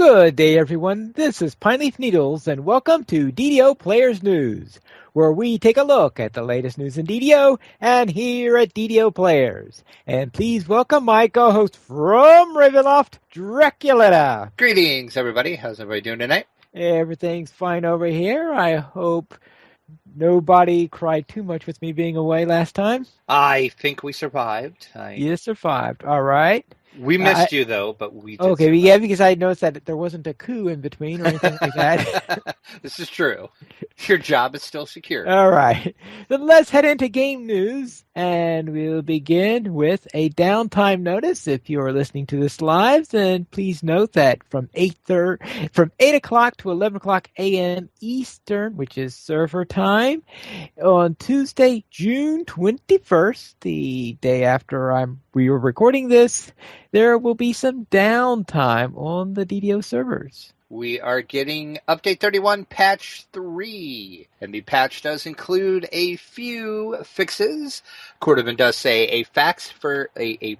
Good day, everyone. This is Pineleaf Needles, and welcome to DDO Players News, where we take a look at the latest news in DDO and here at DDO Players. And please welcome my co-host from Ravenloft, Draculita. Greetings, everybody. How's everybody doing tonight? Everything's fine over here. I hope nobody cried too much with me being away last time. I think we survived. You survived. All right. We missed you, though, but we did Okay, survive. yeah, because I noticed that there wasn't a coup in between or anything like that. This is true. Your job is still secure. All right. Then let's head into game news, and we'll begin with a downtime notice. If you are listening to this live, then please note that from 8 o'clock to 11 o'clock a.m. Eastern, which is server time, on Tuesday, June 21st, the day after we were recording this, there will be some downtime on the DDO servers. We are getting Update 31 Patch 3, and the patch does include a few fixes. Cordovan does say a fix for a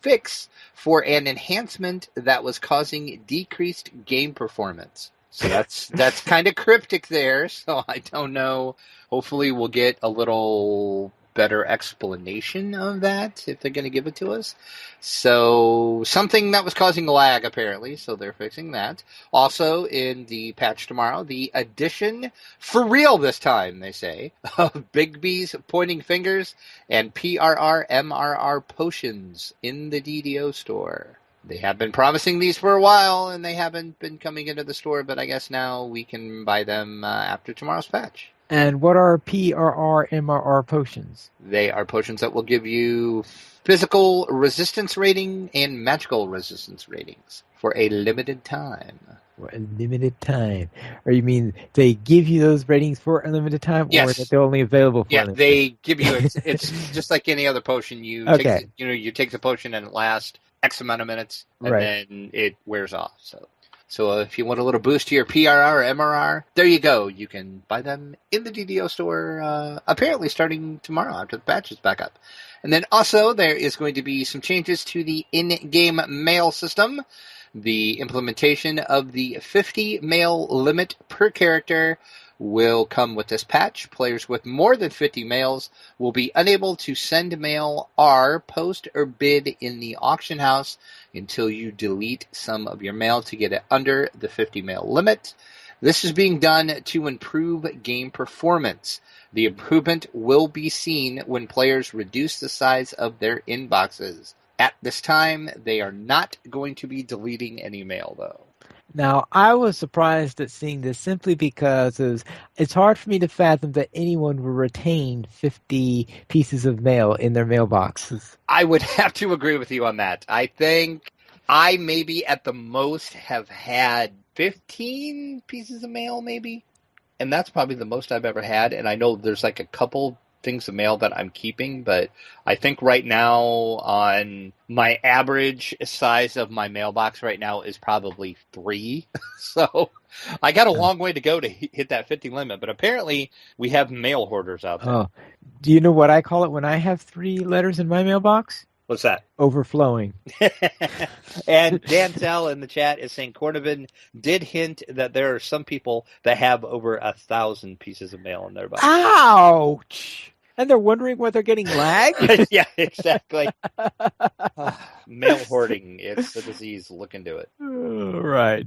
fix for an enhancement that was causing decreased game performance. So that's kind of cryptic there, so I don't know. Hopefully we'll get a little better explanation of that if they're going to give it to us. So something that was causing lag apparently, so they're fixing that. Also in the patch tomorrow, the addition, for real this time they say, of Big B's pointing fingers and PRR MRR potions in the DDO store. They have been promising these for a while and they haven't been coming into the store, but I guess now we can buy them after tomorrow's patch. And what are PRR, MRR potions? They are potions that will give you physical resistance rating and magical resistance ratings for a limited time. For a limited time. Or you mean they give you those ratings for a limited time? Yes. Or that they're only available for a limited time? They give you, it's just like any other potion. You take the potion and it lasts X amount of minutes and then it wears off. So if you want a little boost to your PRR or MRR, there you go. You can buy them in the DDO store, apparently starting tomorrow after the patch is back up. And then also there is going to be some changes to the in-game mail system. The implementation of the 50 mail limit per character will come with this patch. Players with more than 50 mails will be unable to send mail or post or bid in the auction house until you delete some of your mail to get it under the 50 mail limit. This is being done to improve game performance. The improvement will be seen when players reduce the size of their inboxes. At this time, they are not going to be deleting any mail, though. Now, I was surprised at seeing this simply because it's hard for me to fathom that anyone would retain 50 pieces of mail in their mailboxes. I would have to agree with you on that. I think I maybe at the most have had 15 pieces of mail, maybe. And that's probably the most I've ever had. And I know there's like a couple things of mail that I'm keeping, but I think right now on my average size of my mailbox right now is probably 3. So I got a long way to go to hit that 50 limit, but apparently we have mail hoarders out there. Oh, do you know what I call it when I have 3 letters in my mailbox? What's that? Overflowing. And Dantel in the chat is saying Cordovan did hint that there are some people that have over 1,000 pieces of mail in their box. Ouch! And they're wondering why they're getting lag? Yeah, exactly. Mail hoarding. It's a disease. Look into it. All right.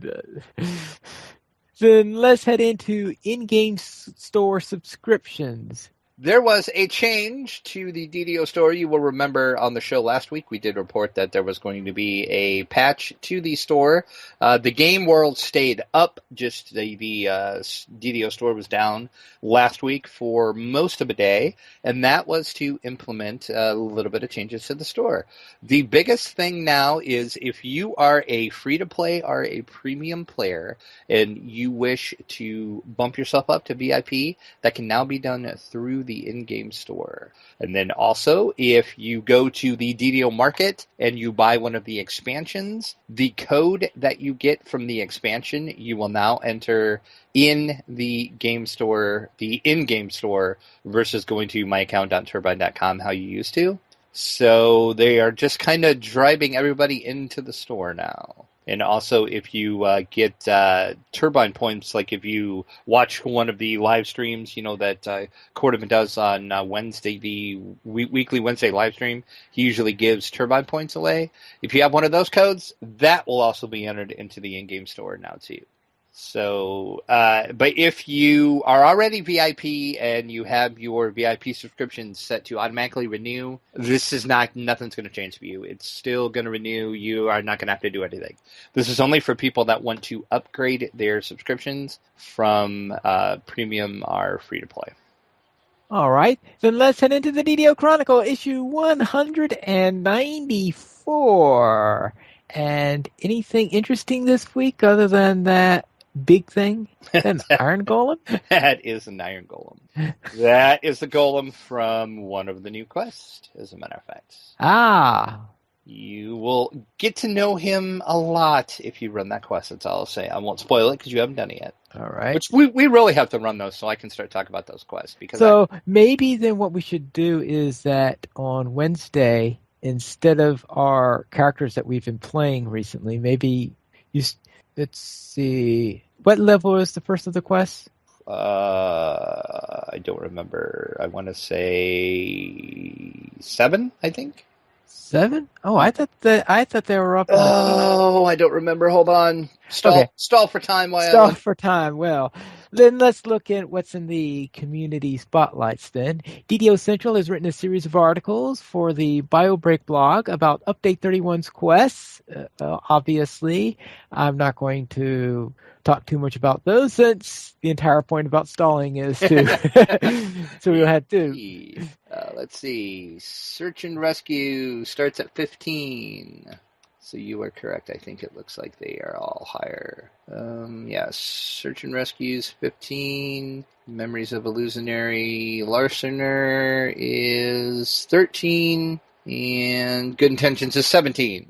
Then let's head into in-game store subscriptions. There was a change to the DDO store. You will remember on the show last week, we did report that there was going to be a patch to the store. The game world stayed up. Just the DDO store was down last week for most of a day, and that was to implement a little bit of changes to the store. The biggest thing now is if you are a free-to-play or a premium player and you wish to bump yourself up to VIP, that can now be done through the in-game store. And then also, if you go to the DDO market and you buy one of the expansions, the code that you get from the expansion, you will now enter in the game store, the in-game store, versus going to myaccount.turbine.com how you used to. So they are just kind of driving everybody into the store now. And also, if you get turbine points, like if you watch one of the live streams, that Cordovan does on Wednesday, the weekly Wednesday live stream, he usually gives turbine points away. If you have one of those codes, that will also be entered into the in-game store now too. So, but if you are already VIP and you have your VIP subscription set to automatically renew, nothing's going to change for you. It's still going to renew. You are not going to have to do anything. This is only for people that want to upgrade their subscriptions from premium or free to play. All right, then let's head into the DDO Chronicle, issue 194. And anything interesting this week other than that big thing? An iron golem? That is an iron golem. That is the golem from one of the new quests, as a matter of fact. Ah. You will get to know him a lot if you run that quest, that's all I'll say. I won't spoil it because you haven't done it yet. All right. Which we really have to run those so I can start talking about those quests. Maybe then what we should do is that on Wednesday, instead of our characters that we've been playing recently, maybe let's see. What level is the first of the quests? I don't remember. I want to say 7, I think. 7? Oh, I thought they were up. I don't remember. Hold on. Stall for time. Well, then let's look at what's in the community spotlights then. DDO Central has written a series of articles for the BioBreak blog about Update 31's quests. Obviously, I'm not going to talk too much about those since the entire point about stalling is to... So we'll have to... Let's see. Search and Rescue starts at 15. So you are correct. I think it looks like they are all higher. Yes, Search and Rescue's 15. Memories of Illusionary Larcener is 13. And Good Intentions is 17.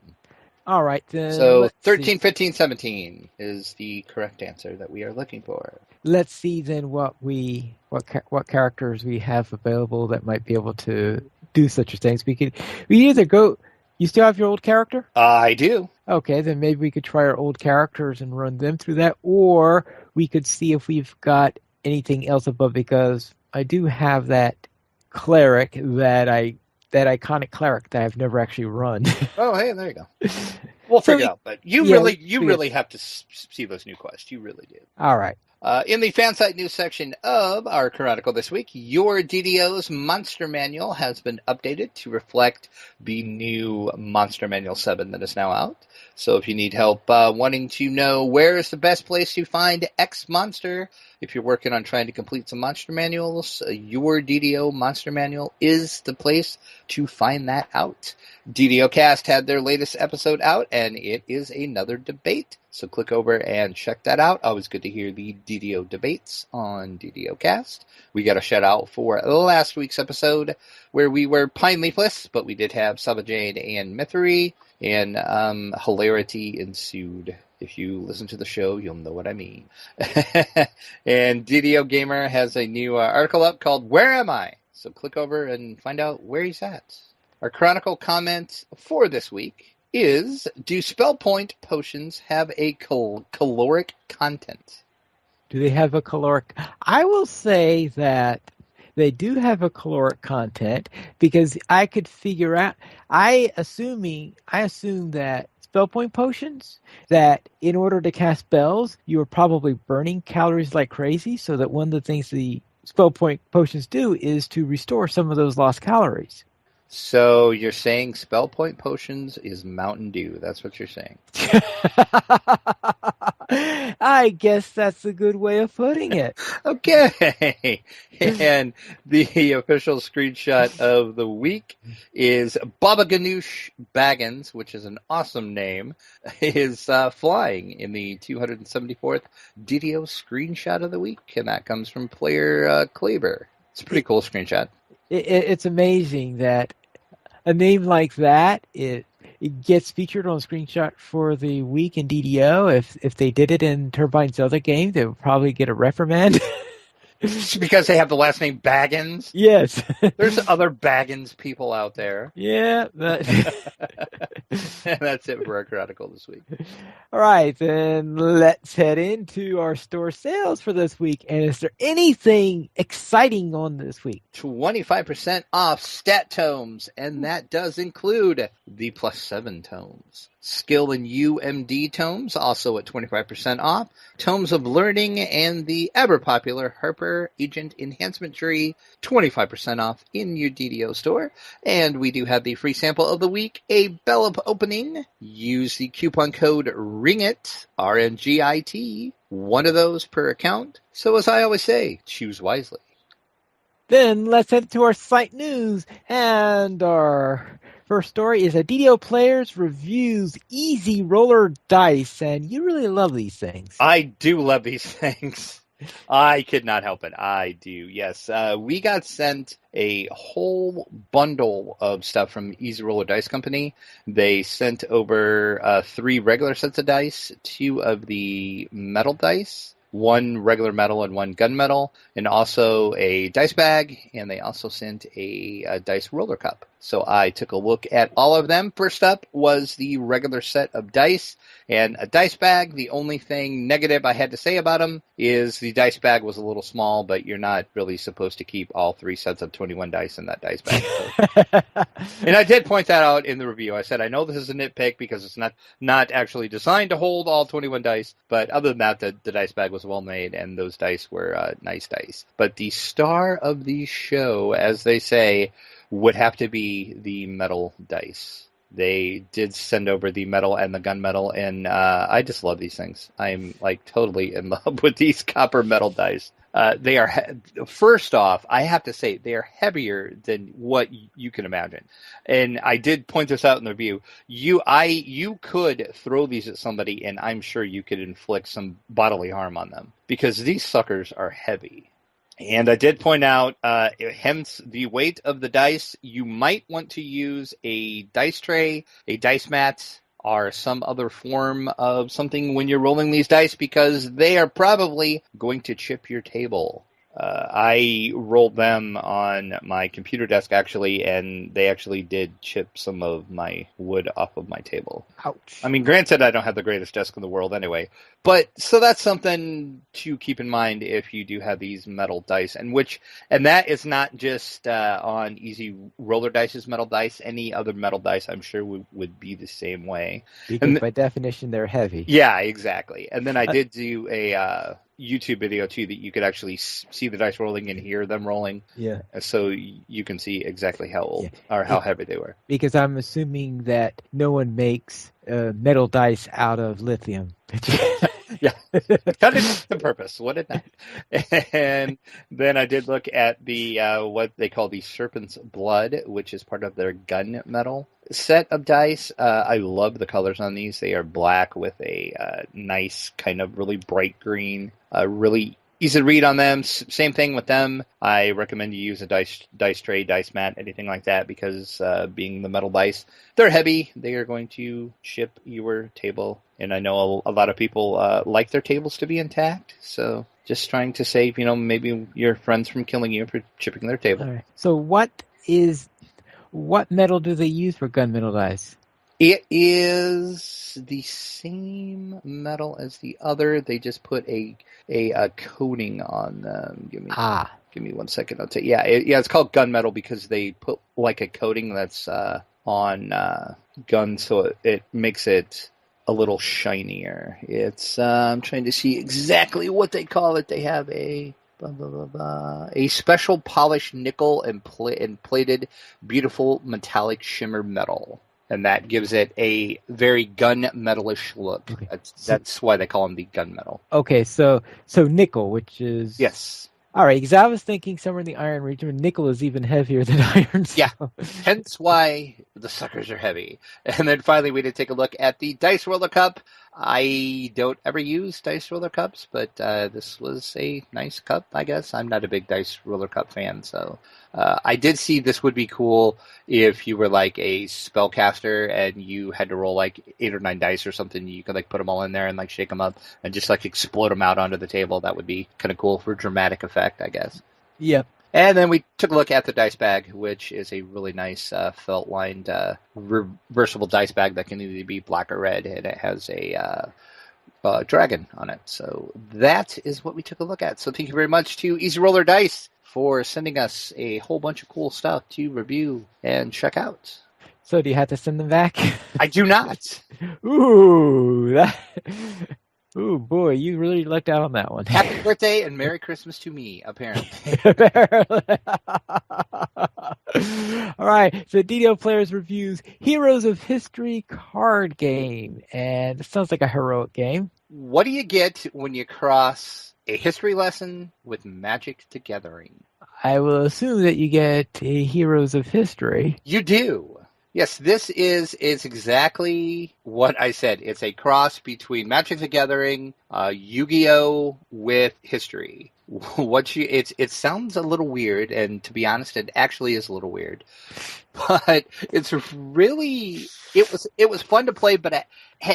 All right, then. So 13, 15, 17 is the correct answer that we are looking for. Let's see then what characters we have available that might be able to do such things. We either go. You still have your old character? I do. Okay, then maybe we could try our old characters and run them through that, or we could see if we've got anything else above, because I do have that cleric that iconic cleric that I've never actually run. Oh, hey, there you go. We'll figure it out, but you really have to see those new quests. You really do. All right. In the fansite news section of our Chronicle this week, your DDO's Monster Manual has been updated to reflect the new Monster Manual 7 that is now out. So if you need help wanting to know where is the best place to find X monster, if you're working on trying to complete some monster manuals, your DDO Monster Manual is the place to find that out. DDO Cast had their latest episode out, and it is another debate. So click over and check that out. Always good to hear the DDO debates on DDO Cast. We got a shout out for last week's episode where we were Pine Leafless, but we did have Saba Jade and Mythery, and hilarity ensued. If you listen to the show, you'll know what I mean. And DDO Gamer has a new article up called Where Am I? So click over and find out where he's at. Our Chronicle comment for this week is, do spell point potions have a caloric content? Do they have a caloric? I will say that they do have a caloric content, because I could figure out, I assume that spell point potions, that in order to cast spells, you are probably burning calories like crazy, so that one of the things the spell point potions do is to restore some of those lost calories. So you're saying spell point potions is Mountain Dew. That's what you're saying. I guess that's a good way of putting it. Okay. And the official screenshot of the week is Baba Ganoush Baggins, which is an awesome name, is flying in the 274th DDO screenshot of the week. And that comes from player Kleber. It's a pretty cool screenshot. It's amazing that a name like that, it gets featured on a screenshot for the week in DDO. If they did it in Turbine's other game, they would probably get a reprimand. Because they have the last name Baggins? Yes. There's other Baggins people out there. Yeah. And that's it for our Chronicle this week. All right, then let's head into our store sales for this week. And is there anything exciting on this week? 25% off stat tomes, and that does include the +7 tomes. Skill and UMD tomes, also at 25% off. Tomes of Learning and the ever-popular Harper Agent Enhancement Tree, 25% off in your DDO store. And we do have the free sample of the week, a Bellop opening. Use the coupon code RINGIT, RNGIT, one of those per account. So as I always say, choose wisely. Then let's head to our site news, and our first story is a DDO Players reviews Easy Roller Dice, and you really love these things. I do love these things. I could not help it. I do, yes. We got sent a whole bundle of stuff from Easy Roller Dice Company. They sent over 3 regular sets of dice, 2 of the metal dice, 1 regular metal and 1 gunmetal, and also a dice bag, and they also sent a dice roller cup. So I took a look at all of them. First up was the regular set of dice and a dice bag. The only thing negative I had to say about them is the dice bag was a little small, but you're not really supposed to keep all 3 sets of 21 dice in that dice bag. So. And I did point that out in the review. I said, I know this is a nitpick because it's not actually designed to hold all 21 dice, but other than that, the dice bag was well made, and those dice were nice dice. But the star of the show, as they say, would have to be the metal dice. They did send over the metal and the gunmetal, and I just love these things. I'm like totally in love with these copper metal dice. They are, first off, I have to say, they are heavier than what you can imagine. And I did point this out in the review. You could throw these at somebody, and I'm sure you could inflict some bodily harm on them, because these suckers are heavy. And I did point out, hence the weight of the dice, you might want to use a dice tray, a dice mat, or some other form of something when you're rolling these dice, because they are probably going to chip your table. I rolled them on my computer desk, actually, and they actually did chip some of my wood off of my table. Ouch. I mean, granted, I don't have the greatest desk in the world anyway, but so that's something to keep in mind if you do have these metal dice, and that is not just on Easy Roller Dice's metal dice. Any other metal dice, I'm sure, would be the same way. Because by definition, they're heavy. Yeah, exactly. And then I did do a YouTube video too that you could actually see the dice rolling and hear them rolling. Yeah. So you can see exactly how old or how heavy they were. Because I'm assuming that no one makes metal dice out of lithium. Yeah, cut it to purpose. What did that? And then I did look at the what they call the Serpent's Blood, which is part of their gunmetal set of dice. I love the colors on these. They are black with a nice kind of really bright green, really easy to read on them. Same thing with them. I recommend you use a dice tray, dice mat, anything like that, because being the metal dice, they're heavy. They are going to chip your table. And I know a lot of people like their tables to be intact. So just trying to save, maybe your friends from killing you for chipping their table. All right. So what metal do they use for gunmetal dice? It is the same metal as the other. They just put a coating on them. Give me 1 second. I'll tell you. It's called gunmetal because they put like a coating that's on guns, so it makes it a little shinier. It's I'm trying to see exactly what they call it. They have a special polished nickel and plated beautiful metallic shimmer metal. And that gives it a very gunmetalish look. Okay. That's why they call them the gunmetal. Okay, so nickel, which is... Yes. All right, because I was thinking somewhere in the iron region, nickel is even heavier than iron. So. Yeah, hence why the suckers are heavy. And then finally we did take a look at the Dice Roller Cup. I don't ever use dice roller cups, but this was a nice cup, I guess. I'm not a big dice roller cup fan, so I did see this would be cool if you were like a spellcaster and you had to roll like 8 or 9 dice or something. You could like put them all in there and like shake them up and just like explode them out onto the table. That would be kind of cool for dramatic effect, I guess. Yep. And then we took a look at the dice bag, which is a really nice felt-lined reversible dice bag that can either be black or red, and it has a dragon on it. So that is what we took a look at. So thank you very much to Easy Roller Dice for sending us a whole bunch of cool stuff to review and check out. So do you have to send them back? I do not. Ooh, ooh, boy, you really lucked out on that one. Happy birthday and Merry Christmas to me, apparently. All right, so DDO Players reviews Heroes of History card game, and it sounds like a heroic game. What do you get when you cross a history lesson with Magic the Gathering? I will assume that you get a Heroes of History. You do. Yes, this is exactly what I said. It's a cross between Magic the Gathering, Yu-Gi-Oh! With history. It sounds a little weird, and to be honest, it actually is a little weird. But it's really it was fun to play. But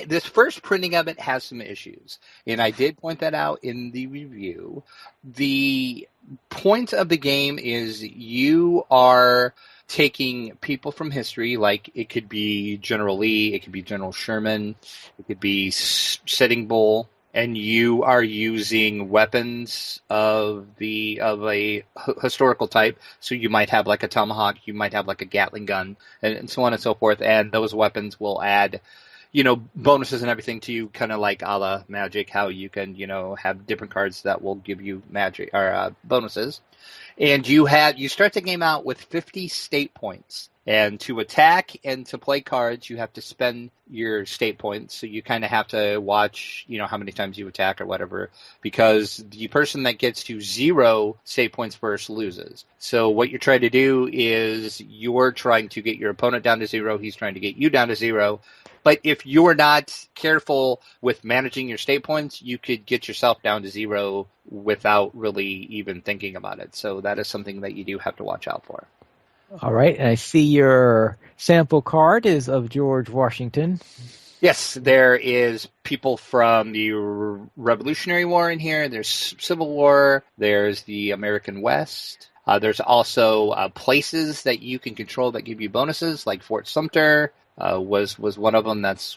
this first printing of it has some issues, and I did point that out in the review. The point of the game is you are taking people from history, like it could be General Lee, it could be General Sherman, it could be Sitting Bull, and you are using weapons of a historical type. So you might have like a tomahawk, you might have like a Gatling gun, and so on and so forth. And those weapons will add, bonuses and everything to you, kind of like a la Magic, how you can, have different cards that will give you magic or bonuses. And you start the game out with 50 state points. And to attack and to play cards, you have to spend your state points. So you kind of have to watch, how many times you attack or whatever, because the person that gets to 0 state points first loses. So what you're trying to do is you're trying to get your opponent down to 0. He's trying to get you down to 0. But if you're not careful with managing your state points, you could get yourself down to 0 without really even thinking about it. So that is something that you do have to watch out for. All right. And I see your sample card is of George Washington. Yes, there is people from the Revolutionary War in here. There's Civil War. There's the American West. There's also places that you can control that give you bonuses, like Fort Sumter. Was one of them. That's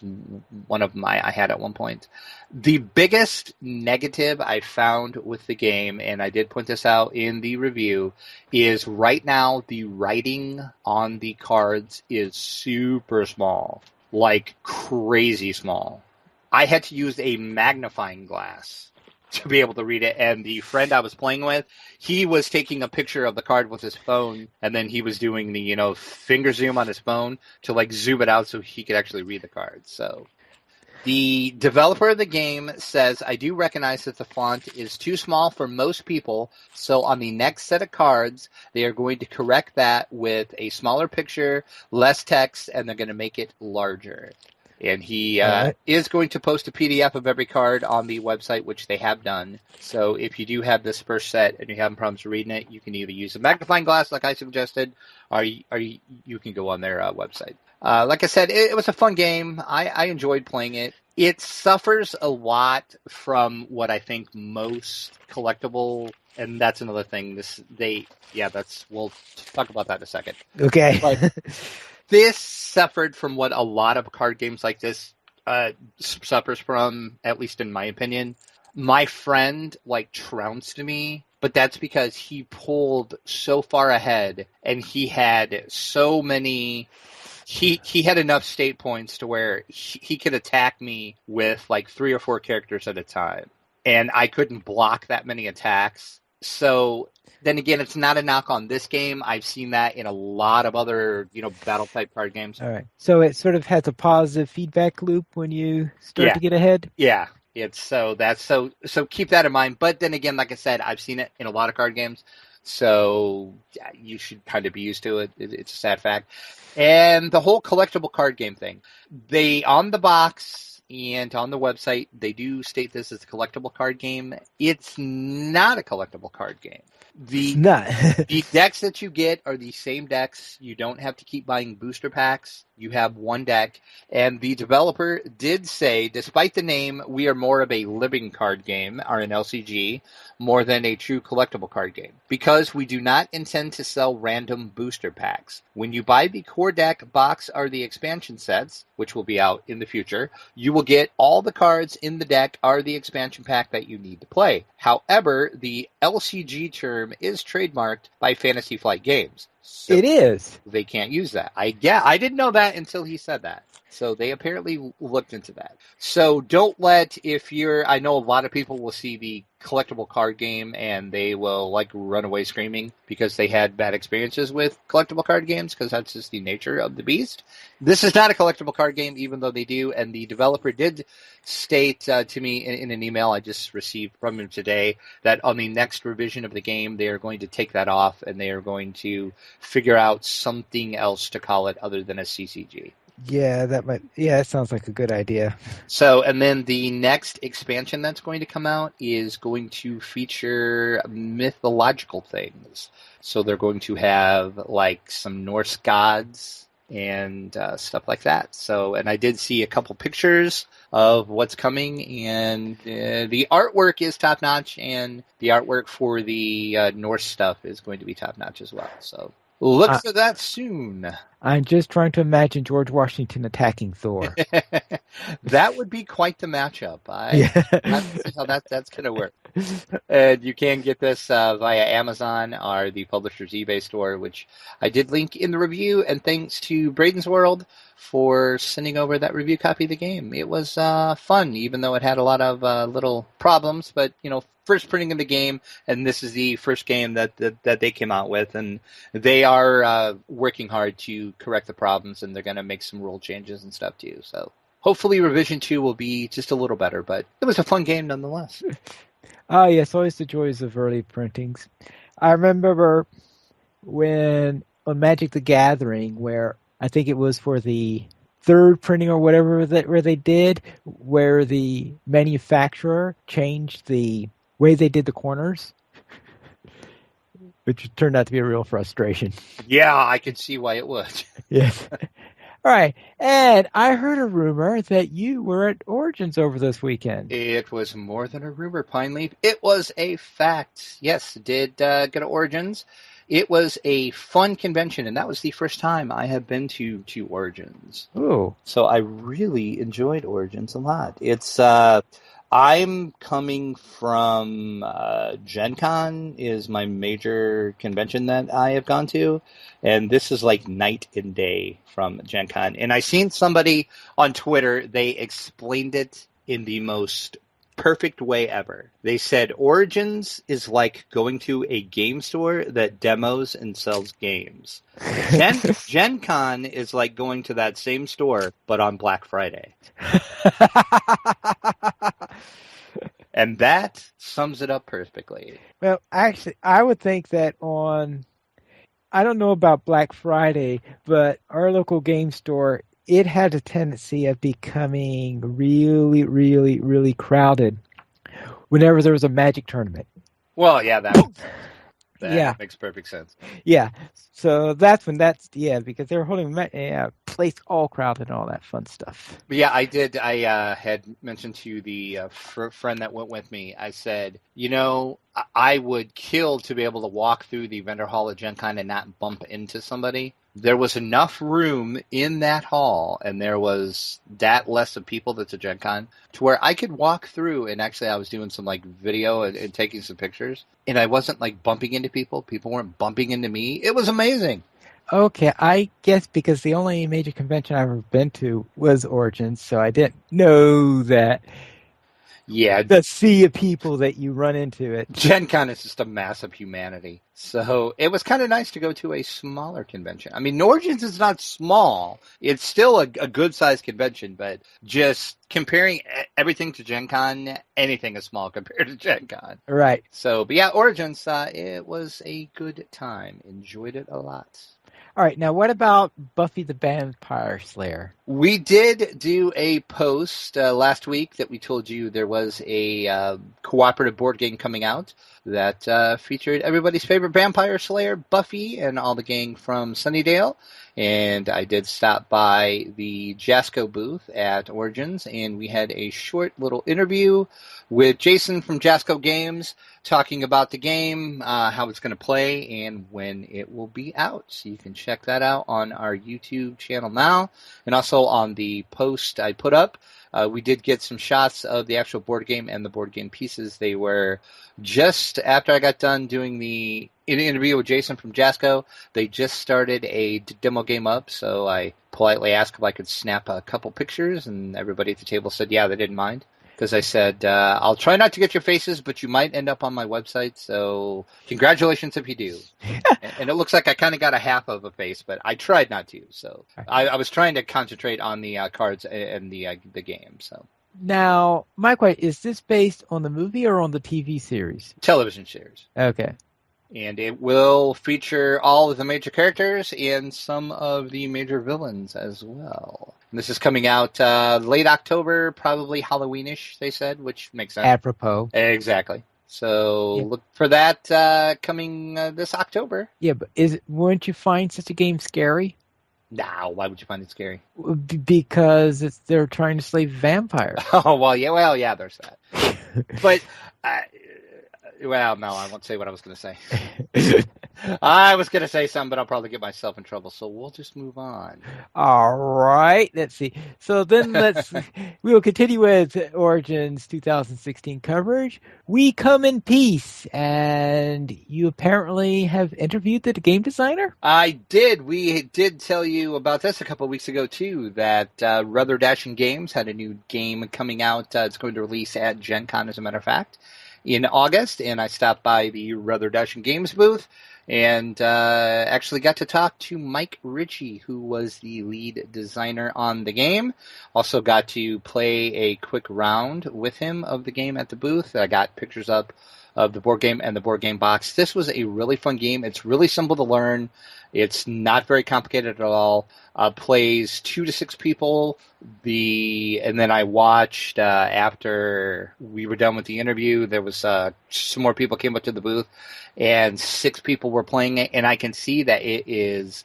one of them I had at one point. The biggest negative I found with the game, and I did point this out in the review, is right now the writing on the cards is super small, like crazy small. I had to use a magnifying glass to be able to read it, and the friend I was playing with, he was taking a picture of the card with his phone, and then he was doing the finger zoom on his phone to like zoom it out so he could actually read the card. So the developer of the game says, I do recognize that the font is too small for most people, so on the next set of cards they are going to correct that with a smaller picture, less text, and they're going to make it larger. And he is going to post a PDF of every card on the website, which they have done. So if you do have this first set and you're having problems reading it, you can either use a magnifying glass like I suggested, or you can go on their website. Like I said, it was a fun game. I enjoyed playing it. It suffers a lot from what I think most collectible, and that's another thing. We'll talk about that in a second. Okay. But this suffered from what a lot of card games like this suffers from, at least in my opinion. My friend trounced me, but that's because he pulled so far ahead, and he had so many. He had enough state points to where he could attack me with 3 or 4 characters at a time, and I couldn't block that many attacks. So then again, it's not a knock on this game. I've seen that in a lot of other, battle type card games. All right. So it sort of has a positive feedback loop when you start to get ahead? Yeah. It's so keep that in mind. But then again, like I said, I've seen it in a lot of card games. So you should kind of be used to it. It's a sad fact. And the whole collectible card game thing. On the box, and on the website, they do state this as a collectible card game. It's not a collectible card game. It's not. The decks that you get are the same decks. You don't have to keep buying booster packs. You have one deck. And the developer did say, despite the name, we are more of a living card game, or an LCG, more than a true collectible card game, because we do not intend to sell random booster packs. When you buy the core deck box or the expansion sets, which will be out in the future, you will get all the cards in the deck or the expansion pack that you need to play. However, the LCG term is trademarked by Fantasy Flight Games. So it is. They can't use that. I didn't know that until he said that. So they apparently looked into that. So don't let, I know a lot of people will see the collectible card game and they will run away screaming because they had bad experiences with collectible card games, because that's just the nature of the beast. This is not a collectible card game, even though they do. And the developer did state to me in an email I just received from him today that on the next revision of the game, they are going to take that off and they are going to figure out something else to call it other than a CCG. Yeah, that sounds like a good idea. So, and then the next expansion that's going to come out is going to feature mythological things. So they're going to have some Norse gods and stuff like that. So, and I did see a couple pictures of what's coming, and the artwork is top notch, and the artwork for the Norse stuff is going to be top notch as well. So look for that soon. I'm just trying to imagine George Washington attacking Thor. That would be quite the matchup. I see how that's going to work. And you can get this via Amazon or the publisher's eBay store, which I did link in the review. And thanks to Braden's World for sending over that review copy of the game. It was fun, even though it had a lot of little problems. But, first printing of the game, and this is the first game that they came out with, and they are working hard to correct the problems, and they're going to make some rule changes and stuff too. So hopefully revision 2 will be just a little better, but it was a fun game nonetheless. Oh yes, always the joys of early printings. I remember when on Magic the Gathering, where I think it was for the third printing or whatever where they did, where the manufacturer changed the way they did the corners, which turned out to be a real frustration. Yeah, I could see why it would. Yes. All right. And I heard a rumor that you were at Origins over this weekend. It was more than a rumor, Pineleaf. It was a fact. Yes, did go to Origins. It was a fun convention, and that was the first time I have been to Origins. Ooh. So I really enjoyed Origins a lot. It's I'm coming from Gen Con is my major convention that I have gone to, and this is like night and day from Gen Con. And I seen somebody on Twitter, they explained it in the most perfect way ever. They said Origins is like going to a game store that demos and sells games. Gen Con is like going to that same store, but on Black Friday. And that sums it up perfectly. Well, actually, I would think that I don't know about Black Friday, but our local game store, it had a tendency of becoming really, really, really crowded whenever there was a Magic tournament. Well, yeah, that makes perfect sense. Yeah, so because they were holding place all crowded and all that fun stuff. But yeah, I did. I had mentioned to the friend that went with me, I said, I would kill to be able to walk through the vendor hall at Gen Con and not bump into somebody. There was enough room in that hall, and there was that less of people that's a Gen Con, to where I could walk through, and actually I was doing some video and taking some pictures, and I wasn't bumping into people. People weren't bumping into me. It was amazing. Okay, I guess because the only major convention I've ever been to was Origins, so I didn't know that. Yeah, the sea of people that you run into it. Gen Con is just a mass of humanity. So it was kind of nice to go to a smaller convention. I mean, Origins is not small. It's still a good-sized convention, but just comparing everything to Gen Con, anything is small compared to Gen Con. Right. So, but yeah, Origins, it was a good time. Enjoyed it a lot. All right, now what about Buffy the Vampire Slayer? We did do a post last week that we told you there was a cooperative board game coming out that featured everybody's favorite vampire slayer, Buffy, and all the gang from Sunnydale. And I did stop by the Jasco booth at Origins, and we had a short little interview with Jason from Jasco Games talking about the game, how it's going to play, and when it will be out. So you can check that out on our YouTube channel now, and also on the post I put up. We did get some shots of the actual board game and the board game pieces. They were just after I got done doing the interview with Jason from Jasco. They just started a demo game up, so I politely asked if I could snap a couple pictures, and everybody at the table said, yeah, they didn't mind. Because I said, I'll try not to get your faces, but you might end up on my website, so congratulations if you do. And it looks like I kind of got a half of a face, but I tried not to. So I was trying to concentrate on the cards and the game. So now, my question, is this based on the movie or on the TV series? Television series. Okay. And it will feature all of the major characters and some of the major villains as well. And this is coming out late October, probably Halloweenish, they said, which makes sense. Apropos. Exactly. So look for that coming this October. Yeah, but wouldn't you find such a game scary? No, why would you find it scary? Because they're trying to slay vampires. Oh, well, yeah, there's that. But... well, no, I won't say what I was going to say. I was going to say something, but I'll probably get myself in trouble, so we'll just move on. All right, let's see. So then we will continue with Origins 2016 coverage. We come in peace, and you apparently have interviewed the game designer? I did. We did tell you about this a couple of weeks ago, too, that Ruther Dashing Games had a new game coming out. It's going to release at Gen Con, as a matter of fact, in August, and I stopped by the Ruther Dashing Games booth and actually got to talk to Mike Ritchie, who was the lead designer on the game. Also got to play a quick round with him of the game at the booth. I got pictures up of the board game and the board game box. This was a really fun game. It's really simple to learn. It's not very complicated at all. Plays 2 to 6 people. And then I watched after we were done with the interview. There was some more people came up to the booth, and 6 people were playing it. And I can see that it is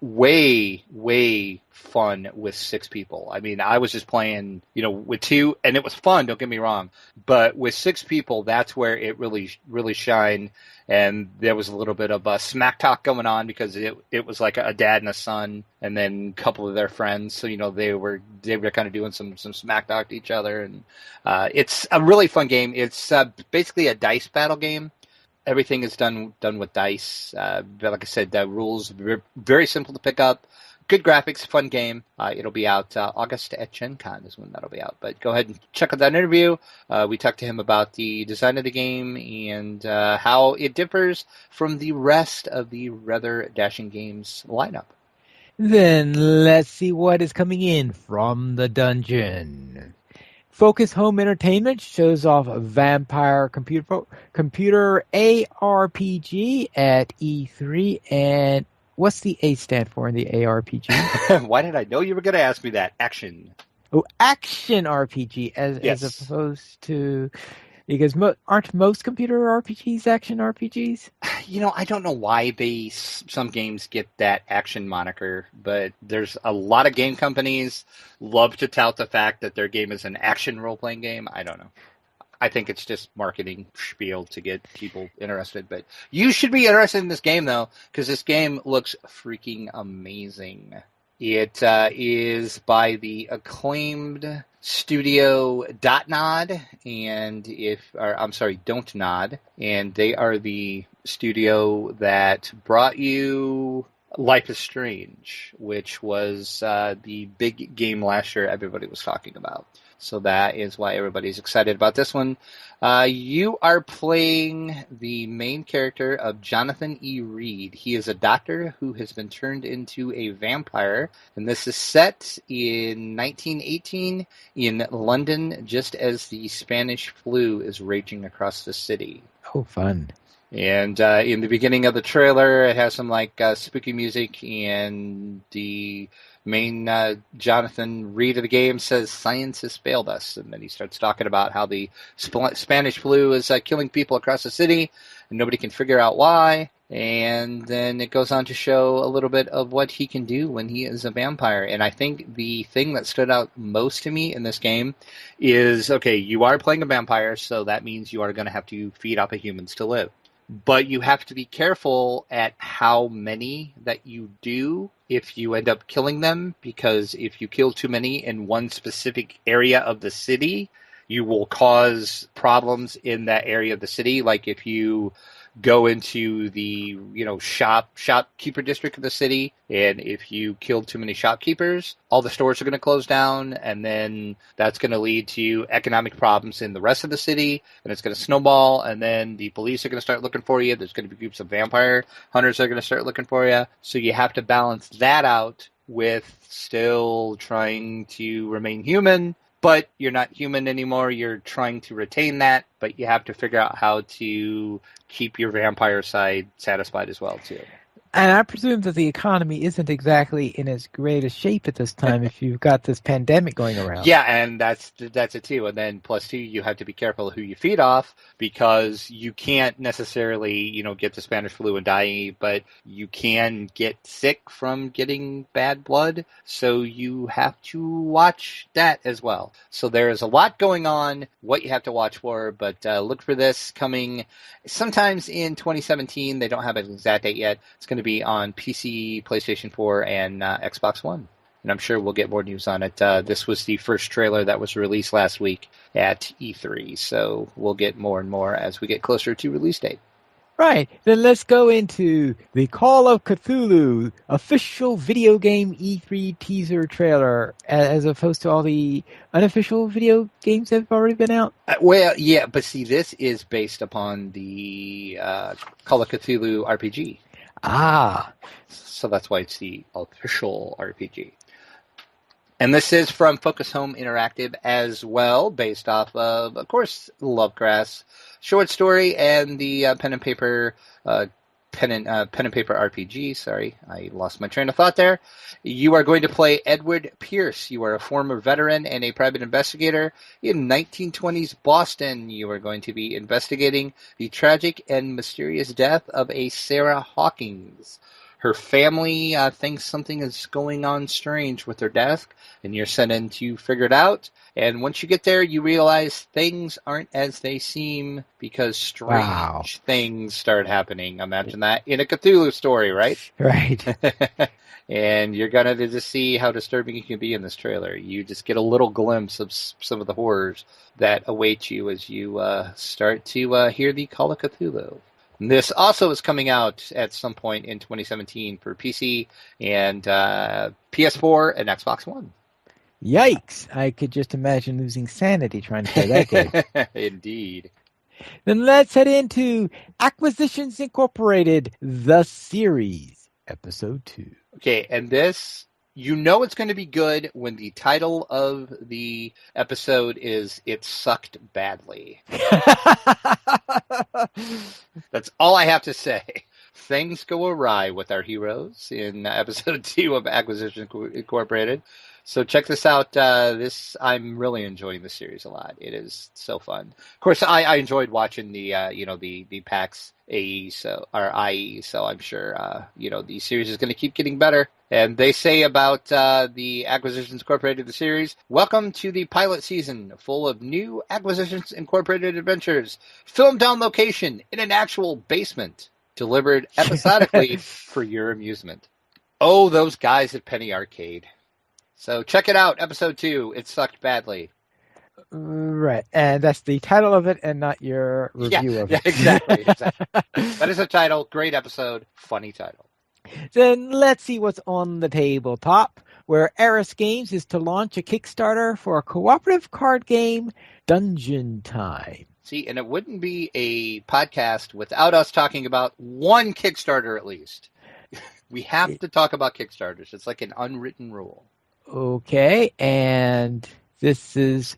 way fun with 6 people. I mean, I was just playing, with 2, and it was fun. Don't get me wrong, but with 6 people, that's where it really shined. And there was a little bit of smack talk going on because it was like a dad and a son, and then a couple of their friends. So they were kind of doing some smack talk to each other, and it's a really fun game. It's basically a dice battle game. Everything is done with dice. Like I said, the rules are very simple to pick up. Good graphics, fun game. It'll be out August at Gen Con is when that'll be out. But go ahead and check out that interview. We talked to him about the design of the game and how it differs from the rest of the Ruther Dashing Games lineup. Then let's see what is coming in from the dungeon. Focus Home Entertainment shows off a vampire computer ARPG at E3. And what's the A stand for in the ARPG? Why did I know you were going to ask me that? Action. Oh, action RPG as opposed to... Because aren't most computer RPGs action RPGs? I don't know why some games get that action moniker, but there's a lot of game companies love to tout the fact that their game is an action role-playing game. I don't know. I think it's just marketing spiel to get people interested. But you should be interested in this game, though, because this game looks freaking amazing. It is by the acclaimed studio Dontnod, Don't Nod, and they are the studio that brought you Life is Strange, which was the big game last year everybody was talking about. So that is why everybody's excited about this one. You are playing the main character of Jonathan E. Reed. He is a doctor who has been turned into a vampire. And this is set in 1918 in London, just as the Spanish flu is raging across the city. Oh, fun. And in the beginning of the trailer, it has some spooky music, and the main Jonathan Reed of the game says, "Science has failed us," and then he starts talking about how the Spanish flu is killing people across the city, and nobody can figure out why. And then it goes on to show a little bit of what he can do when he is a vampire. And I think the thing that stood out most to me in this game is, okay, you are playing a vampire, so that means you are going to have to feed off of humans to live. But you have to be careful at how many that you do if you end up killing them, because if you kill too many in one specific area of the city, you will cause problems in that area of the city. Like if you go into the shopkeeper district of the city, and if you kill too many shopkeepers, all the stores are going to close down, and then that's going to lead to economic problems in the rest of the city, and it's going to snowball, and then the police are going to start looking for you. There's going to be groups of vampire hunters that are going to start looking for you. So you have to balance that out with still trying to remain human, but you're not human anymore. You're trying to retain that, but you have to figure out how to keep your vampire side satisfied as well, too. And I presume that the economy isn't exactly in as great a shape at this time if you've got this pandemic going around. Yeah, and that's it too. And then plus two, you have to be careful who you feed off, because you can't necessarily, get the Spanish flu and die, but you can get sick from getting bad blood. So you have to watch that as well. So there is a lot going on, what you have to watch for, but look for this coming sometimes in 2017. They don't have an exact date yet. It's going to be on PC, PlayStation 4, and Xbox One. And I'm sure we'll get more news on it. This was the first trailer that was released last week at E3, so we'll get more and more as we get closer to release date. Right. Then let's go into the Call of Cthulhu official video game E3 teaser trailer, as opposed to all the unofficial video games that have already been out. Well, yeah, but see, this is based upon the Call of Cthulhu RPG. Ah. So that's why it's the official RPG. And this is from Focus Home Interactive as well, based off of course, Lovecraft's short story and the pen and paper RPG. Sorry, I lost my train of thought there. You are going to play Edward Pierce. You are a former veteran and a private investigator in 1920s Boston. You are going to be investigating the tragic and mysterious death of a Sarah Hawkins. Her family thinks something is going on strange with her death, and you're sent in to figure it out. And once you get there, you realize things aren't as they seem, because strange things start happening. Imagine that in a Cthulhu story, right? Right. And you're going to just see how disturbing it can be in this trailer. You just get a little glimpse of some of the horrors that await you as you start to hear the Call of Cthulhu. This also is coming out at some point in 2017 for PC and PS4 and Xbox One. Yikes. I could just imagine losing sanity trying to play that game. Indeed. Then let's head into Acquisitions Incorporated, the series, Episode 2. Okay, and this, it's going to be good when the title of the episode is It Sucked Badly. That's all I have to say. Things go awry with our heroes in episode 2 of Acquisition Incorporated. So check this out. I'm really enjoying this series a lot. It is so fun. Of course, I enjoyed watching the the PAX AE, IE. So I'm sure the series is going to keep getting better. And they say about the Acquisitions Incorporated the series, welcome to the pilot season, full of new Acquisitions Incorporated adventures, filmed on location in an actual basement, delivered episodically for your amusement. Oh, those guys at Penny Arcade. So check it out, episode 2, It Sucked Badly. Right, and that's the title of it and not your review of it. Yeah, exactly. That is the title, great episode, funny title. Then let's see what's on the tabletop, where Eris Games is to launch a Kickstarter for a cooperative card game, Dungeon Time. See, and it wouldn't be a podcast without us talking about one Kickstarter at least. We have to talk about Kickstarters. It's like an unwritten rule. Okay, and this is...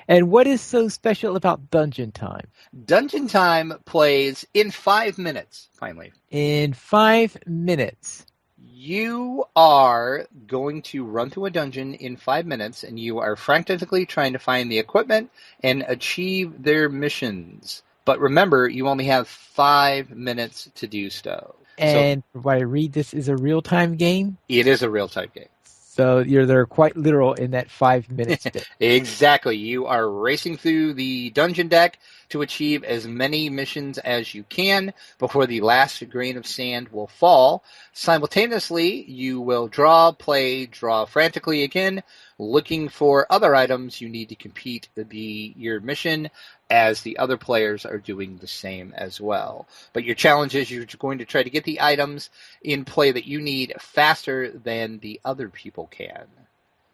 And what is so special about Dungeon Time? Dungeon Time plays in 5 minutes, finally. In 5 minutes. You are going to run through a dungeon in 5 minutes, and you are frantically trying to find the equipment and achieve their missions. But remember, you only have 5 minutes to do so. And what I read, this is a real-time game? It is a real-time game. So they're quite literal in that 5 minutes bit. Exactly. You are racing through the dungeon deck to achieve as many missions as you can before the last grain of sand will fall. Simultaneously, you will draw frantically again, looking for other items you need to complete your mission as the other players are doing the same as well. But your challenge is you're going to try to get the items in play that you need faster than the other people can.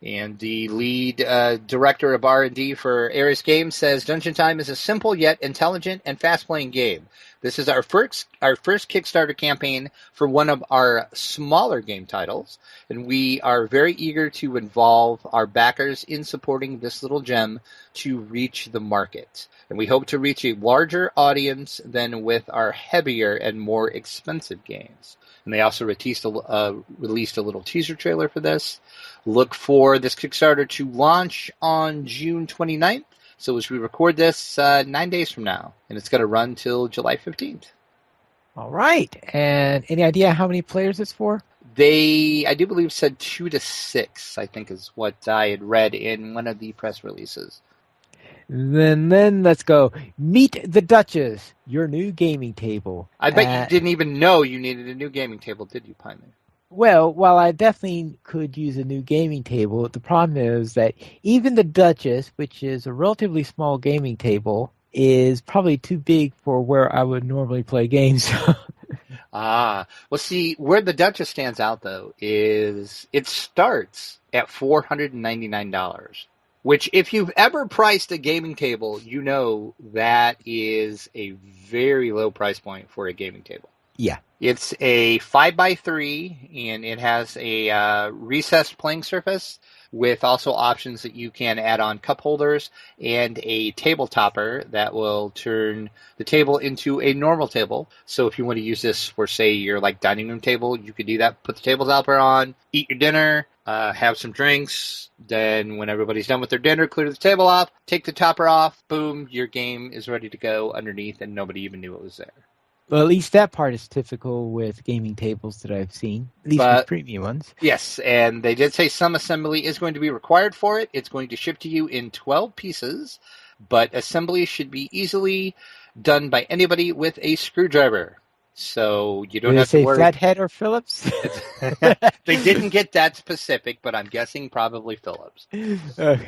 And the lead director of R&D for Ares Games says Dungeon Time is a simple yet intelligent and fast-playing game. This is our first Kickstarter campaign for one of our smaller game titles, and we are very eager to involve our backers in supporting this little gem to reach the market. And we hope to reach a larger audience than with our heavier and more expensive games. And they also released a little teaser trailer for this. Look for this Kickstarter to launch on June 29th. So as we record this 9 days from now, and it's going to run till July 15th. All right. And any idea how many players it's for? I do believe, said 2 to 6, I think is what I had read in one of the press releases. Then let's go. Meet the Duchess, your new gaming table. I bet you didn't even know you needed a new gaming table, did you, Pyman? Well, while I definitely could use a new gaming table, the problem is that even the Duchess, which is a relatively small gaming table, is probably too big for where I would normally play games. Well, see, where the Duchess stands out, though, is it starts at $499. Which, if you've ever priced a gaming table, you know that is a very low price point for a gaming table. Yeah. It's a 5x3, and it has a recessed playing surface with also options that you can add on cup holders and a table topper that will turn the table into a normal table. So if you want to use this for, say, your dining room table, you could do that. Put the table topper on, eat your dinner, have some drinks. Then when everybody's done with their dinner, clear the table off, take the topper off, boom, your game is ready to go underneath, and nobody even knew it was there. Well, at least that part is typical with gaming tables that I've seen, at least with premium ones. Yes, and they did say some assembly is going to be required for it. It's going to ship to you in 12 pieces, but assembly should be easily done by anybody with a screwdriver. So you don't have to worry. Flathead or Phillips? They didn't get that specific, but I'm guessing probably Phillips. Okay.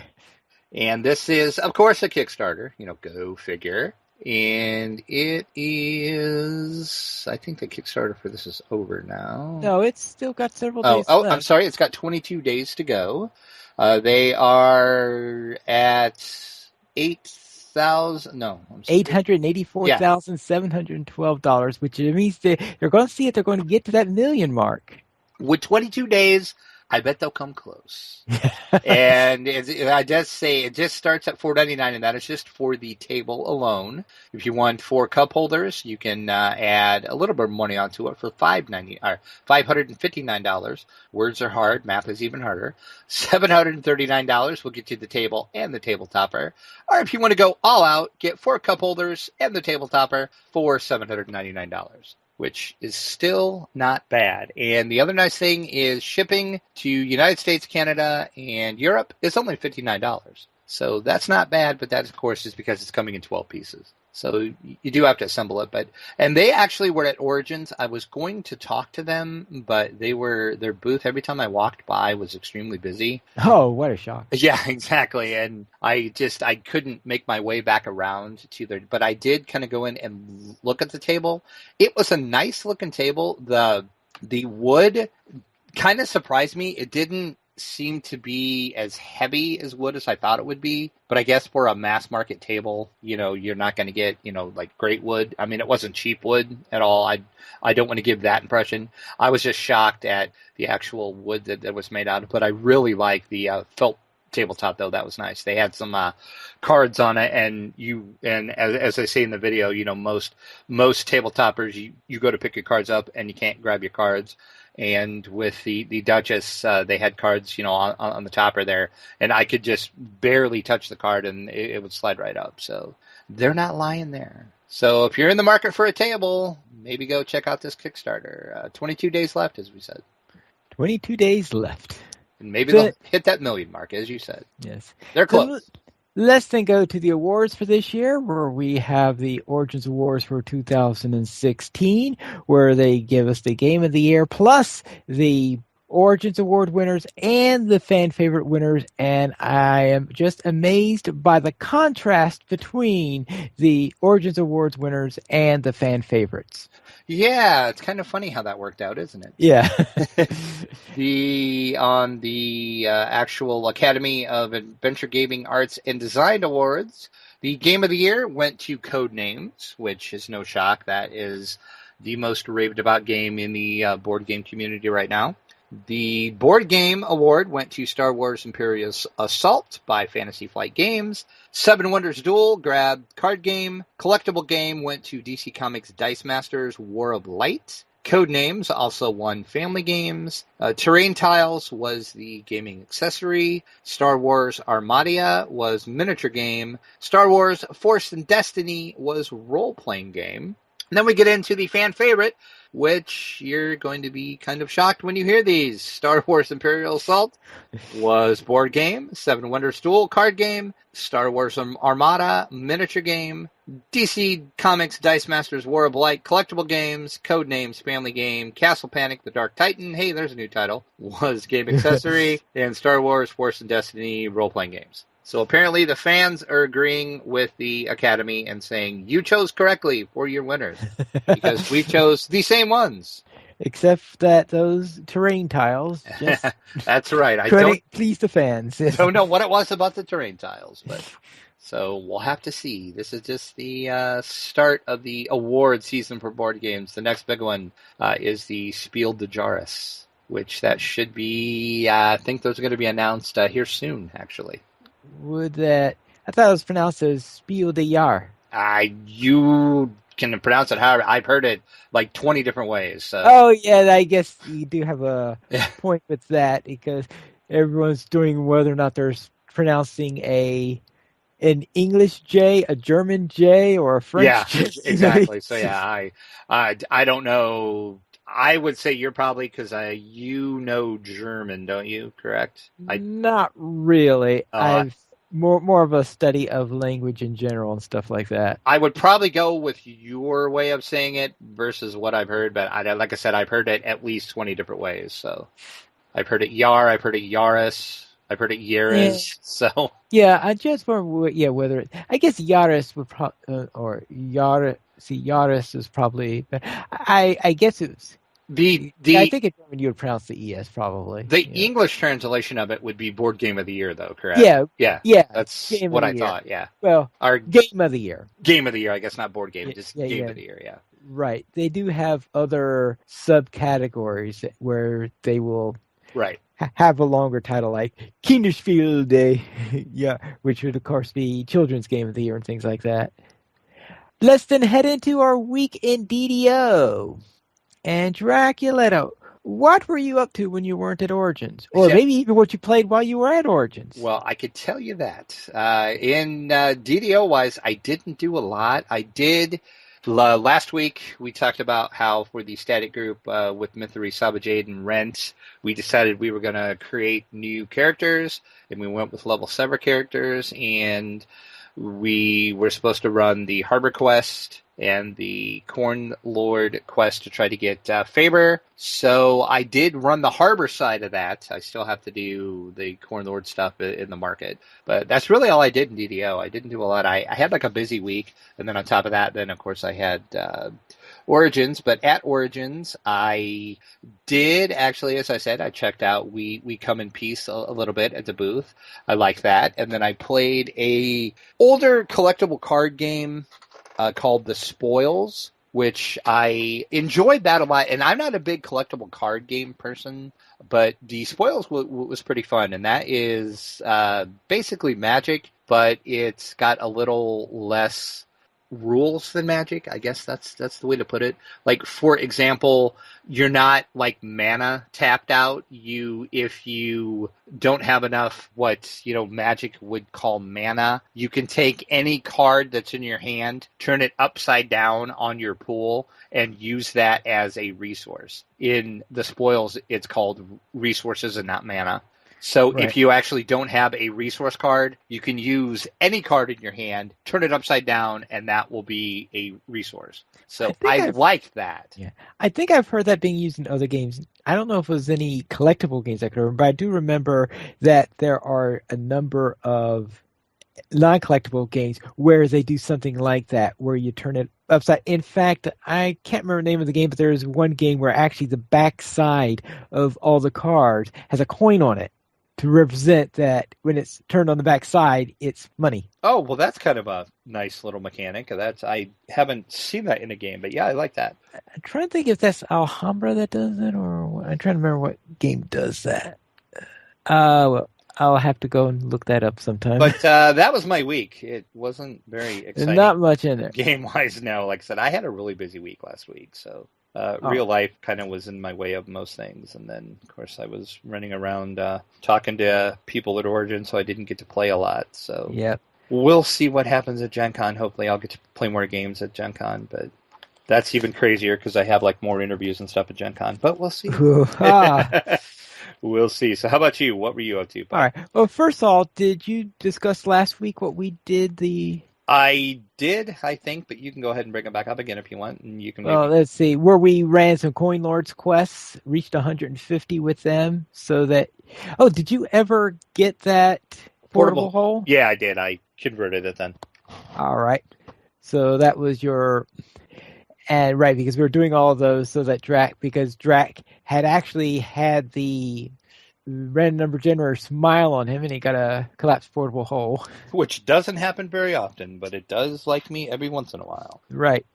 And this is, of course, a Kickstarter. Go figure. And it is, I think the Kickstarter for this is over now. No, it's still got several days left. I'm sorry. It's got 22 days to go. They are at $884,712, which means they're going to see if they're going to get to that million mark. With 22 days, I bet they'll come close. And I just say it just starts at $4.99, and that is just for the table alone. If you want 4 cup holders, you can add a little bit of money onto it for $559. Words are hard. Math is even harder. $739 will get you the table and the table topper. Or if you want to go all out, get 4 cup holders and the table topper for $799. Which is still not bad. And the other nice thing is shipping to United States, Canada, and Europe is only $59. So that's not bad, but that, of course, is because it's coming in 12 pieces. So you do have to assemble it. And they actually were at Origins. I was going to talk to them, but their booth, every time I walked by, was extremely busy. Oh, what a shock. Yeah, exactly. And I couldn't make my way back around to there. But I did kind of go in and look at the table. It was a nice looking table. The wood kind of surprised me. It didn't seem to be as heavy as wood as I thought it would be, but I guess for a mass market table, you're not going to get, great wood. I mean, it wasn't cheap wood at all. I don't want to give that impression. I was just shocked at the actual wood that was made out of, but I really like the tabletop, though. That was nice. They had some cards on it, and as I say in the video, most tabletoppers, you go to pick your cards up and you can't grab your cards. And with the Duchess, they had cards, on the topper there, and I could just barely touch the card and it would slide right up. So they're not lying there. So if you're in the market for a table, maybe go check out this Kickstarter. 22 days left, as we said. 22 days left. And maybe they'll hit that million mark, as you said. Yes. They're close. Let's then go to the awards for this year, where we have the Origins Awards for 2016, where they give us the Game of the Year, plus the Origins Award winners and the fan favorite winners, and I am just amazed by the contrast between the Origins Awards winners and the fan favorites. Yeah, it's kind of funny how that worked out, isn't it? Yeah. On the actual Academy of Adventure Gaming Arts and Design Awards, the Game of the Year went to Codenames, which is no shock. That is the most raved about game in the board game community right now. The Board Game Award went to Star Wars Imperial Assault by Fantasy Flight Games. Seven Wonders Duel grabbed Card Game. Collectible Game went to DC Comics Dice Masters War of Light. Codenames also won Family Games. Terrain Tiles was the gaming accessory. Star Wars Armada was miniature game. Star Wars Force and Destiny was role-playing game. And then we get into the fan favorite, which you're going to be kind of shocked when you hear these. Star Wars Imperial Assault was board game. Seven Wonders Duel card game. Star Wars Armada miniature game. DC Comics Dice Masters War of Light collectible games. Codenames Family Game. Castle Panic The Dark Titan, hey, there's a new title, was game accessory. And Star Wars Force and Destiny role-playing games. So apparently the fans are agreeing with the Academy and saying, you chose correctly for your winners, because we chose the same ones. Except that those terrain tiles just That's right. I don't please the fans. Don't know what it was about the terrain tiles, but so we'll have to see. This is just the start of the award season for board games. The next big one is the Spiel de Jahres, which that should be, I think those are going to be announced here soon, actually. I thought it was pronounced as Spiel de Jahr. You can pronounce it however. I've heard it like 20 different ways. So. Oh, yeah, I guess you do have a point with that, because everyone's doing whether or not they're pronouncing an English J, a German J, or a French J. Yeah, exactly. So, yeah, I don't know. I would say you're probably, because you know German, don't you? Correct? Not really. I've more of a study of language in general and stuff like that. I would probably go with your way of saying it versus what I've heard, but like I said, I've heard it at least 20 different ways. So I've heard it Yar, I've heard it Jahres, I've heard it Jahres. So yeah, I just wonder whether I guess Jahres would or Jahres. See, Jahres is probably. I guess it's. I think in German you would pronounce the ES probably. The English translation of it would be Board Game of the Year, though, correct? Yeah. That's what I thought. Yeah. Well, our Game of the Year. Game of the Year, I guess, not board game, just Game of the Year. Yeah. Right. They do have other subcategories where they will have a longer title, like Kinderspiel Day, which would of course be Children's Game of the Year and things like that. Let's then head into our week in DDO. And Dracula, what were you up to when you weren't at Origins? Or maybe even what you played while you were at Origins? Well, I could tell you that. In DDO-wise, I didn't do a lot. I did. Last week, we talked about how for the static group with Mythery, Sabajade, and Rent, we decided we were going to create new characters, and we went with level 7 characters, and we were supposed to run the Harbor Quest and the Corn Lord quest to try to get Faber. So I did run the Harbor side of that. I still have to do the Corn Lord stuff in the market. But that's really all I did in DDO. I didn't do a lot. I had like a busy week. And then on top of that, then of course I had Origins. But at Origins, I did actually, as I said, I checked out We Come in Peace a little bit at the booth. I like that. And then I played a older collectible card game called The Spoils, which I enjoyed that a lot. And I'm not a big collectible card game person, but the Spoils was pretty fun. And that is basically Magic, but it's got a little less rules than Magic. I guess that's the way to put it. Like, for example, you're not like mana tapped out. If you don't have enough what Magic would call mana, you can take any card that's in your hand, turn it upside down on your pool, and use that as a resource. In the Spoils, it's called resources and not mana. So if you actually don't have a resource card, you can use any card in your hand, turn it upside down, and that will be a resource. So I liked that. Yeah, I think I've heard that being used in other games. I don't know if it was any collectible games I could remember, but I do remember that there are a number of non-collectible games where they do something like that, where you turn it upside. In fact, I can't remember the name of the game, but there is one game where actually the back side of all the cards has a coin on it, to represent that when it's turned on the back side, it's money. Oh, well, that's kind of a nice little mechanic. I haven't seen that in a game, but yeah, I like that. I'm trying to think if that's Alhambra that does it, or I'm trying to remember what game does that. Well, I'll have to go and look that up sometime. But that was my week. It wasn't very exciting. Not much in there. Game-wise, no. Like I said, I had a really busy week last week, so... Real life kind of was in my way of most things. And then, of course, I was running around talking to people at Origin, so I didn't get to play a lot. So we'll see what happens at Gen Con. Hopefully I'll get to play more games at Gen Con. But that's even crazier because I have like more interviews and stuff at Gen Con. But we'll see. We'll see. So how about you? What were you up to, Bob? All right. Well, first of all, did you discuss last week what we did I did, I think, but you can go ahead and bring it back up again if you want, and you can. Well, let's see. Where we ran some Coin Lords quests, reached 150 with them, so that. Oh, did you ever get that portable hole? Yeah, I did. I converted it then. All right. So that was your. And right, because we were doing all of those so that Drac had actually had the random number generator smile on him, and he got a collapsed portable hole. Which doesn't happen very often, but it does like me every once in a while. Right.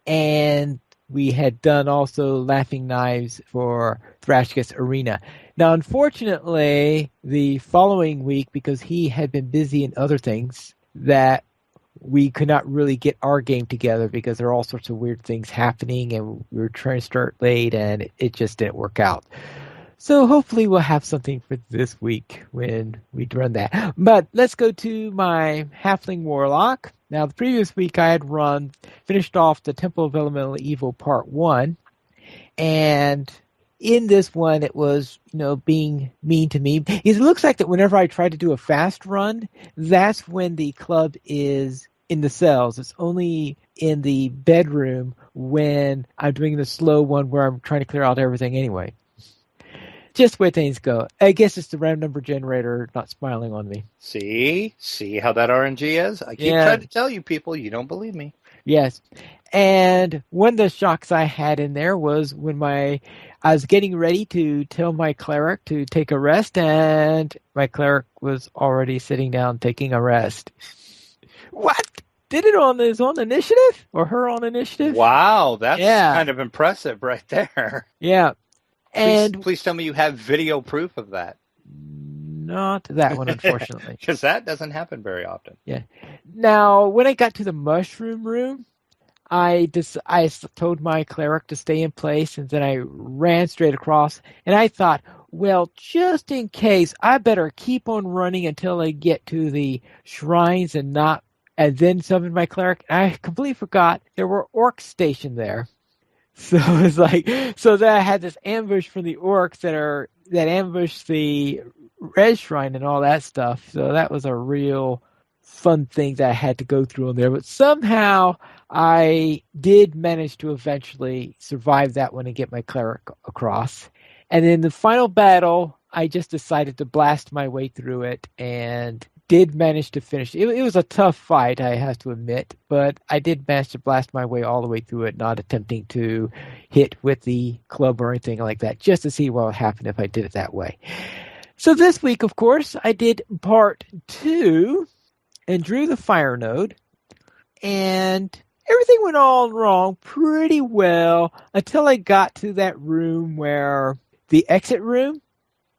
And we had done also Laughing Knives for Thrashgus Arena. Now, unfortunately, the following week, because he had been busy in other things, that we could not really get our game together because there are all sorts of weird things happening, and we were trying to start late, and it just didn't work out. So hopefully we'll have something for this week when we run that. But let's go to my Halfling Warlock. Now, the previous week I had finished off the Temple of Elemental Evil Part 1. And in this one, it was, being mean to me. It looks like that whenever I try to do a fast run, that's when the club is in the cells. It's only in the bedroom when I'm doing the slow one where I'm trying to clear out everything anyway. Just where things go. I guess it's the random number generator not smiling on me. See how that RNG is? I keep trying to tell you people, you don't believe me. Yes. And one of the shocks I had in there was when I was getting ready to tell my cleric to take a rest, and my cleric was already sitting down taking a rest. What? Did it on his own initiative? Or her own initiative? Wow, that's kind of impressive right there. Yeah. Please tell me you have video proof of that. Not that one, unfortunately. Because that doesn't happen very often. Yeah. Now, when I got to the mushroom room, I told my cleric to stay in place, and then I ran straight across. And I thought, well, just in case, I better keep on running until I get to the shrines and then summon my cleric. I completely forgot there were orcs stationed there. So it's so that I had this ambush from the orcs that ambushed the red shrine and all that stuff. So that was a real fun thing that I had to go through on there. But somehow I did manage to eventually survive that one and get my cleric across. And in the final battle, I just decided to blast my way through it and did manage to finish. It was a tough fight, I have to admit, but I did manage to blast my way all the way through it, not attempting to hit with the club or anything like that, just to see what would happen if I did it that way. So this week, of course, I did part 2 and drew the fire node. And everything went all wrong pretty well until I got to that room where the exit room.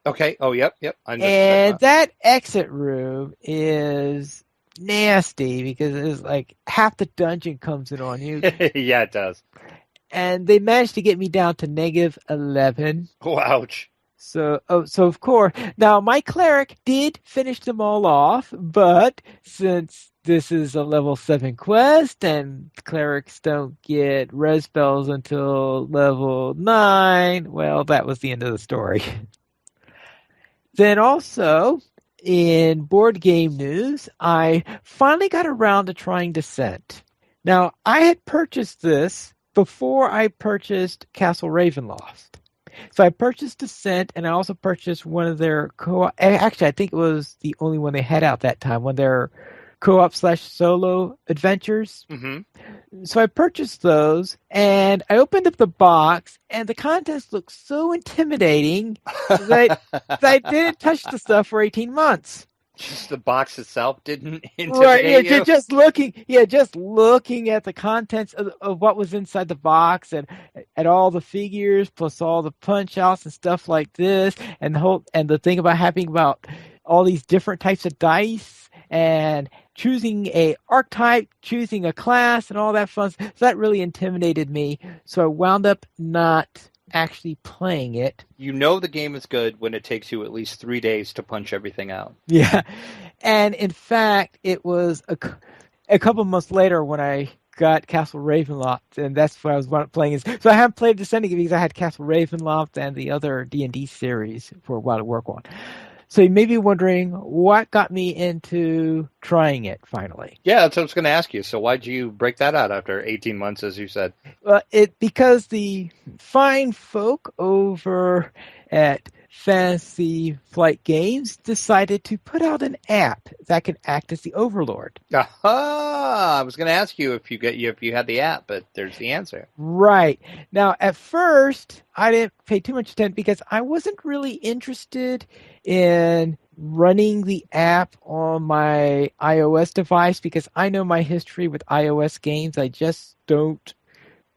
Okay. Oh, yep. And that exit room is nasty because it's like half the dungeon comes in on you. Yeah, it does. And they managed to get me down to -11. Oh, ouch. So of course, now my cleric did finish them all off, but since this is a level 7 quest and clerics don't get res spells until level 9, well, that was the end of the story. Then also, in board game news, I finally got around to trying Descent. Now, I had purchased this before I purchased Castle Ravenloft. So I purchased Descent, and I also purchased one of their co-op. Actually, I think it was the only one they had out that time, one of their co-op/solo adventures. Mm-hmm. So I purchased those, and I opened up the box, and the contents looked so intimidating that I didn't touch the stuff for 18 months. Just the box itself didn't intimidate you? Just looking at the contents of what was inside the box and at all the figures plus all the punch outs and stuff like this, and the thing about having about all these different types of dice and choosing a archetype, choosing a class, and all that fun. So that really intimidated me. So I wound up not actually playing it. You know the game is good when it takes you at least 3 days to punch everything out. Yeah. And in fact, it was a couple months later when I got Castle Ravenloft, and that's what I was playing. So I haven't played Descending because I had Castle Ravenloft and the other D&D series for a while to work on. So you may be wondering what got me into trying it finally. Yeah, that's what I was going to ask you. So why'd you break that out after 18 months, as you said? Because the fine folk over at Fantasy Flight Games decided to put out an app that can act as the overlord. Aha! I was going to ask you if you had the app, but there's the answer. Right. Now, at first, I didn't pay too much attention because I wasn't really interested in running the app on my iOS device because I know my history with iOS games. I just don't.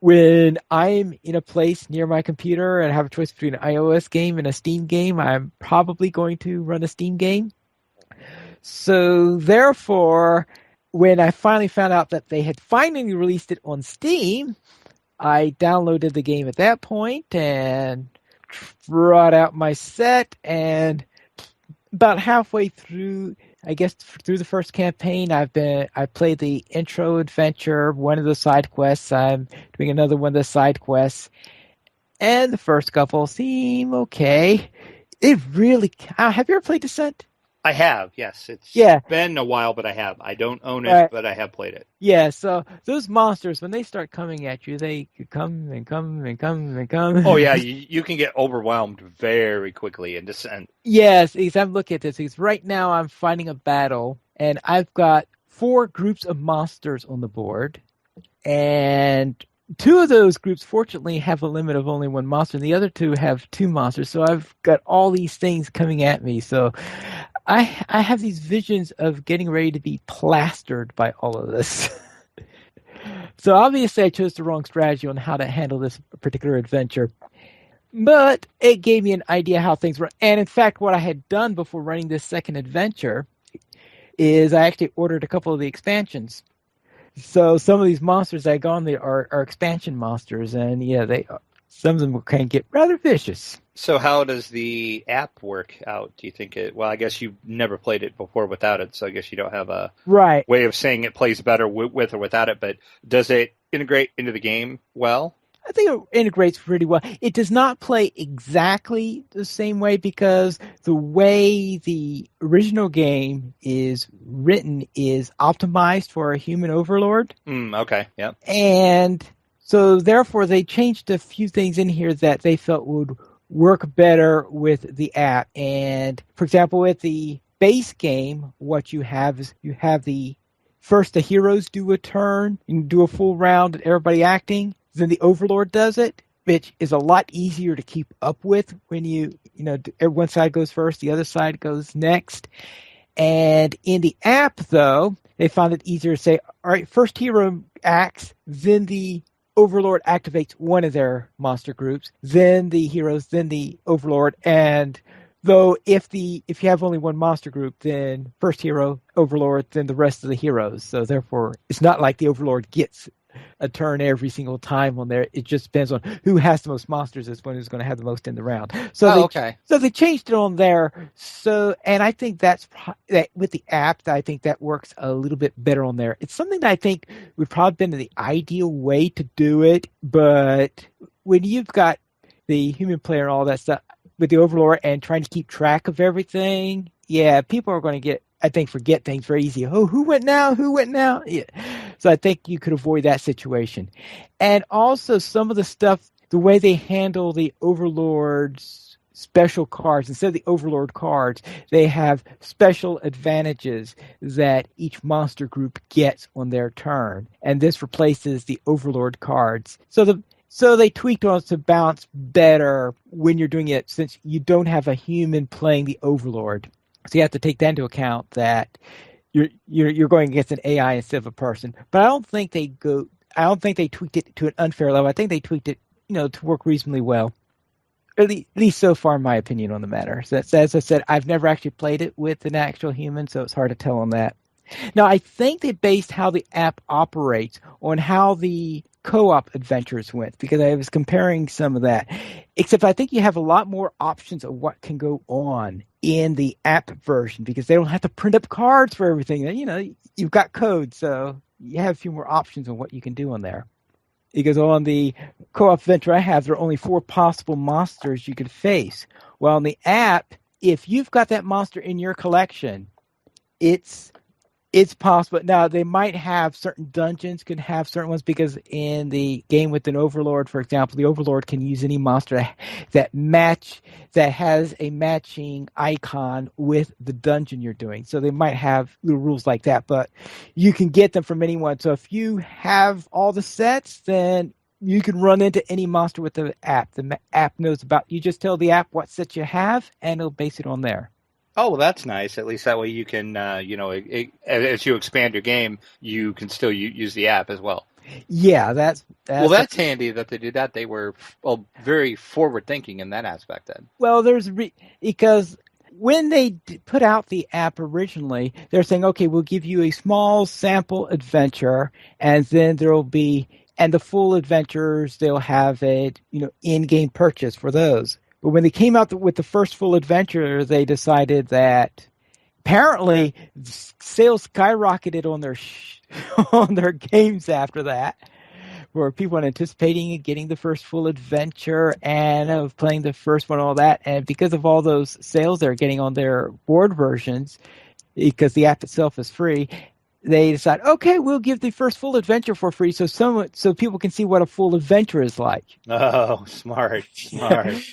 When I'm in a place near my computer and have a choice between an iOS game and a Steam game, I'm probably going to run a Steam game. So therefore, when I finally found out that they had finally released it on Steam, I downloaded the game at that point and brought out my set, and about halfway through, I guess through the first campaign, I played the intro adventure, one of the side quests. I'm doing another one of the side quests, and the first couple seem okay. It really. Have you ever played Descent? I have, yes. It's been a while, but I have. I don't own it, but I have played it. Yeah, so those monsters, when they start coming at you, they come and come and come and come. Oh, yeah, you can get overwhelmed very quickly in Descent. Yes, I'm looking at this. Because right now I'm fighting a battle, and I've got 4 groups of monsters on the board, and 2 of those groups, fortunately, have a limit of only 1 monster, and the other 2 have 2 monsters. So I've got all these things coming at me. So I have these visions of getting ready to be plastered by all of this. So obviously I chose the wrong strategy on how to handle this particular adventure. But it gave me an idea how things were. And in fact, what I had done before running this second adventure is I actually ordered a couple of the expansions. So some of these monsters I got on there are expansion monsters. And yeah, some of them can get rather vicious. So how does the app work out? Do you think it... Well, I guess you've never played it before without it, so I guess you don't have a way of saying it plays better with or without it, but does it integrate into the game well? I think it integrates pretty well. It does not play exactly the same way because the way the original game is written is optimized for a human overlord. Okay, yeah. And so therefore they changed a few things in here that they felt would work better with the app. And for example, with the base game, what you have is you have the heroes do a turn and do a full round and everybody acting. Then the overlord does it, which is a lot easier to keep up with when one side goes first, the other side goes next. And in the app, though, they found it easier to say, all right, first hero acts, then the Overlord activates one of their monster groups, then the heroes, then the Overlord, and though if you have only one monster group, then first hero, Overlord, then the rest of the heroes. So therefore, it's not like the Overlord gets a turn every single time on there. It just depends on who has the most monsters is one who's going to have the most in the round. So they changed it on there. So, and I think that with the app, I think that works a little bit better on there. It's something that I think would probably been the ideal way to do it, but when you've got the human player and all that stuff with the Overlord and trying to keep track of everything, yeah, people are going to forget things very easy. Oh, who went now? Who went now? Yeah. So I think you could avoid that situation. And also some of the stuff, the way they handle the Overlord's special cards, instead of the Overlord cards, they have special advantages that each monster group gets on their turn. And this replaces the Overlord cards. So they tweaked on to balance better when you're doing it, since you don't have a human playing the Overlord. So you have to take that into account, that you're going against an AI instead of a person. But I don't think they tweaked it to an unfair level. I think they tweaked it, to work reasonably well. At least so far, in my opinion on the matter. So as I said, I've never actually played it with an actual human, so it's hard to tell on that. Now, I think they based how the app operates on how the co-op adventures went, because I was comparing some of that. Except I think you have a lot more options of what can go on in the app version, because they don't have to print up cards for everything. You've got code, so you have a few more options on what you can do on there. Because on the co-op adventure I have, there are only 4 possible monsters you could face. Well, in the app, if you've got that monster in your collection, it's possible. Now, they might have certain dungeons, could have certain ones, because in the game with an Overlord, for example, the Overlord can use any monster that has a matching icon with the dungeon you're doing. So they might have little rules like that, but you can get them from anyone. So if you have all the sets, then you can run into any monster with the app. The app knows about you. Just tell the app what set you have, and it'll base it on there. Oh, well, that's nice. At least that way you can, as you expand your game, you can still use the app as well. Yeah, that's handy that they did that. They were very forward-thinking in that aspect then. Well, because when they put out the app originally, they're saying, okay, we'll give you a small sample adventure, and then and the full adventures, they'll have a, in-game purchase for those. But when they came out with the first full adventure, they decided that apparently sales skyrocketed on their games after that, where people were anticipating getting the first full adventure and of playing the first one, all that. And because of all those sales they're getting on their board versions, because the app itself is free, they decide, okay, we'll give the first full adventure for free, so people can see what a full adventure is like. Oh, smart.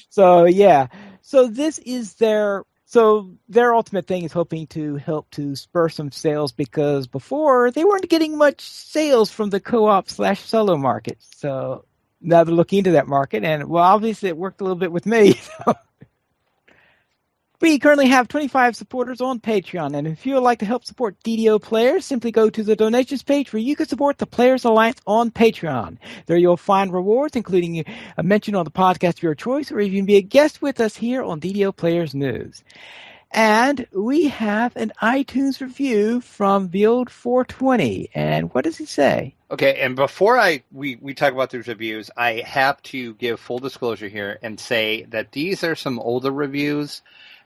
So yeah, so this is their ultimate thing is hoping to help to spur some sales, because before they weren't getting much sales from the co-op /solo market. So now they're looking into that market, and well, obviously it worked a little bit with me. So. We currently have 25 supporters on Patreon, and if you would like to help support DDO players, simply go to the donations page where you can support the Players Alliance on Patreon. There you'll find rewards, including a mention on the podcast of your choice, or even be a guest with us here on DDO Players News. And we have an iTunes review from Build 420, and what does he say? Okay, and before we talk about these reviews, I have to give full disclosure here and say that these are some older reviews.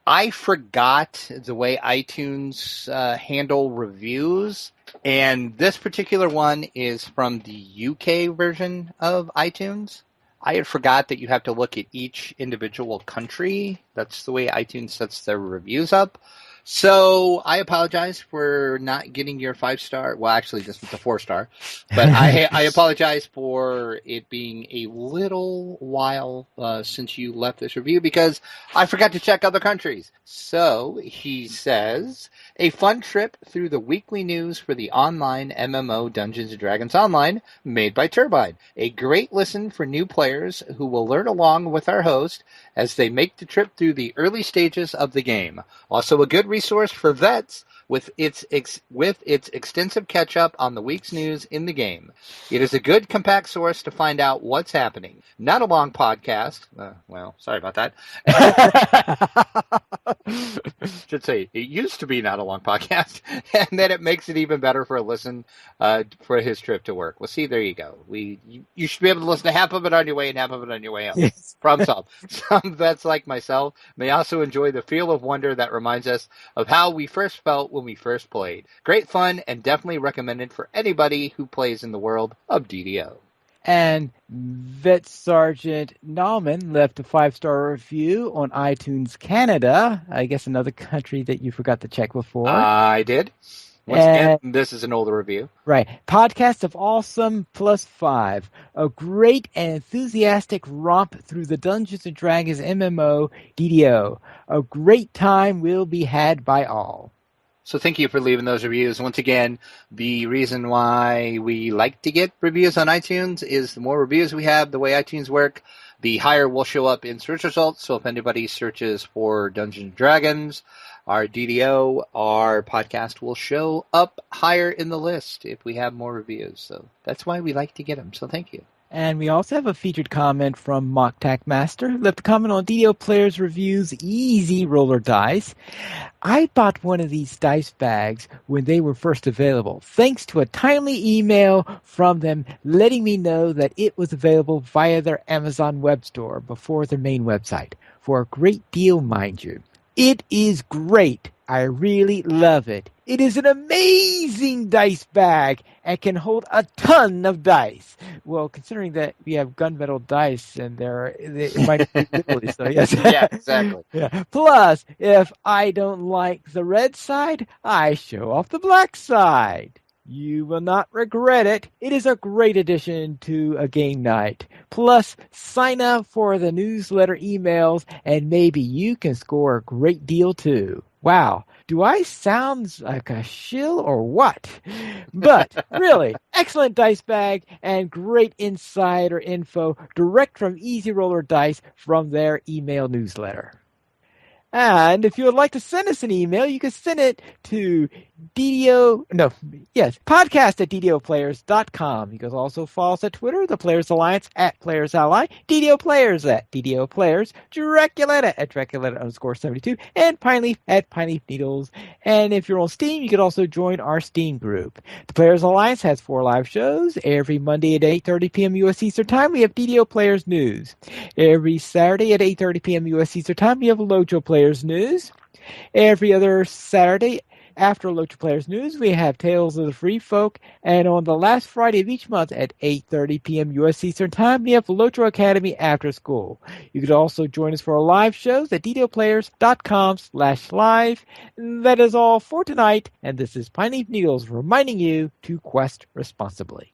I forgot the way iTunes handle reviews, and this particular one is from the UK version of iTunes. I had forgot that you have to look at each individual country. That's the way iTunes sets their reviews up. So I apologize for not getting your 5-star. Well, actually, this was a 4-star. But I apologize for it being a little while since you left this review, because I forgot to check other countries. So he says, a fun trip through the weekly news for the online MMO Dungeons & Dragons Online made by Turbine. A great listen for new players who will learn along with our host as they make the trip through the early stages of the game. Also a good resource for vets with its extensive catch-up on the week's news in the game. It is a good, compact source to find out what's happening. Not a long podcast. Well, sorry about that. Should say, it used to be not a long podcast, and then it makes it even better for a listen for his trip to work. Well, see, there you go. You should be able to listen to half of it on your way and half of it on your way home. Yes. Problem solved. Some vets like myself may also enjoy the feel of wonder that reminds us of how we first felt when we first played. Great fun and definitely recommended for anybody who plays in the world of DDO. And Vet Sergeant Nauman left a 5-star review on iTunes Canada. I guess another country that you forgot to check before. I did. Once again, this is an older review. Right. Podcast of Awesome +5. A great and enthusiastic romp through the Dungeons & Dragons MMO DDO. A great time will be had by all. So thank you for leaving those reviews. Once again, the reason why we like to get reviews on iTunes is the more reviews we have, the way iTunes work, the higher we'll show up in search results. So if anybody searches for Dungeons & Dragons, our DDO, our podcast will show up higher in the list if we have more reviews. So that's why we like to get them. So thank you. And we also have a featured comment from Mock Tack Master, who left a comment on DDO Players Reviews Easy Roller Dice. I bought one of these dice bags when they were first available, thanks to a timely email from them letting me know that it was available via their Amazon web store before their main website. For a great deal, mind you. It is great. I really love it. It is an amazing dice bag and can hold a ton of dice. Well, considering that we have gunmetal dice and it might be quickly, so yes. Yeah, exactly. Yeah. Plus, if I don't like the red side, I show off the black side. You will not regret it. It is a great addition to a game night. Plus, sign up for the newsletter emails, and maybe you can score a great deal too. Wow, do I sound like a shill or what? But really, excellent dice bag and great insider info direct from Easy Roller Dice from their email newsletter. And if you would like to send us an email, you can send it to podcast@ddoplayers.com. You can also follow us at Twitter, the Players Alliance @Players Ally, DDO Players @DDO Players, Draculetta @Draculetta_72, and Pineleaf @Pineleaf Needles. And if you're on Steam, you can also join our Steam group. The Players Alliance has 4 live shows. Every Monday at 8:30 p.m. U.S. Eastern Time, we have DDO Players News. Every Saturday at 8:30 p.m. U.S. Eastern Time, we have Lojo Players News. Every other Saturday after Lojo Players News, we have Tales of the Free Folk. And on the last Friday of each month at 8:30 p.m. U.S. Eastern Time, we have Lojo Academy After School. You could also join us for our live shows at ddoplayers.com/live. That is all for tonight. And this is Pineleaf Needles reminding you to quest responsibly.